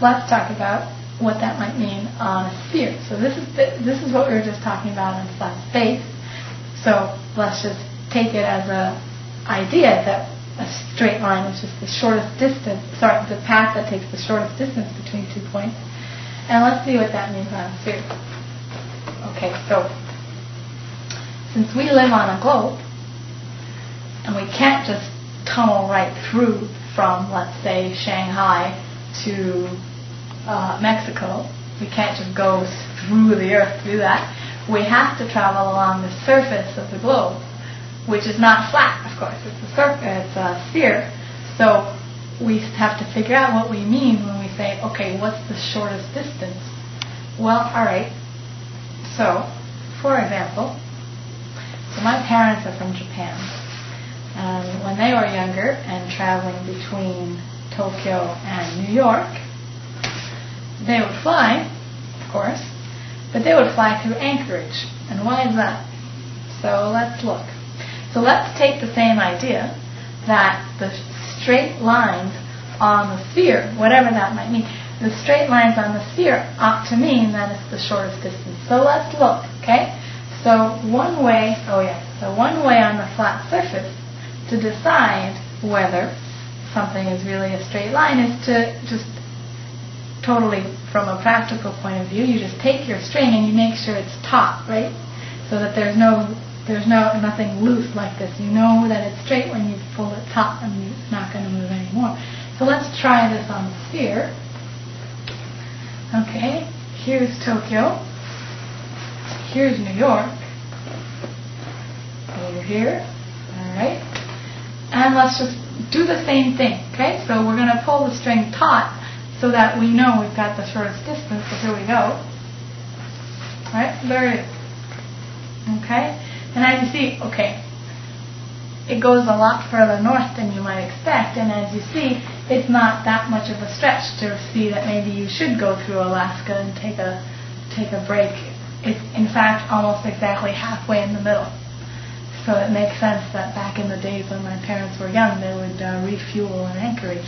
let's talk about what that might mean on a sphere. So this is what we were just talking about in flat space. So let's just take it as a idea that a straight line is just the shortest distance, the path that takes the shortest distance between 2 points. And let's see what that means on a sphere. Okay, so since we live on a globe, and we can't just tunnel right through from, let's say, Shanghai to Mexico. We can't just go through the earth to do that. We have to travel along the surface of the globe, which is not flat, of course. It's a sphere. So we have to figure out what we mean when we say, okay, what's the shortest distance? Well, all right. So, for example, so my parents are from Japan. And when they were younger and traveling between Tokyo and New York, they would fly, of course, but they would fly through Anchorage. And why is that? So let's look. So let's take the same idea that the straight lines on the sphere, whatever that might mean, the straight lines on the sphere ought to mean that it's the shortest distance. So let's look, okay? So one way on the flat surface to decide whether something is really a straight line is to just totally, from a practical point of view, you just take your string and you make sure it's taut, right? So that there's nothing loose like this. You know that it's straight when you pull it taut and it's not going to move anymore. So let's try this on the sphere. Okay, here's Tokyo. Here's New York. Over here. Alright. And let's just do the same thing, okay? So we're going to pull the string taut so that we know we've got the shortest distance. So here we go. Alright, there it is. Okay? And as you see, okay, it goes a lot further north than you might expect, and as you see, it's not that much of a stretch to see that maybe you should go through Alaska and take a break. It's in fact almost exactly halfway in the middle. So it makes sense that back in the days when my parents were young, they would refuel in Anchorage.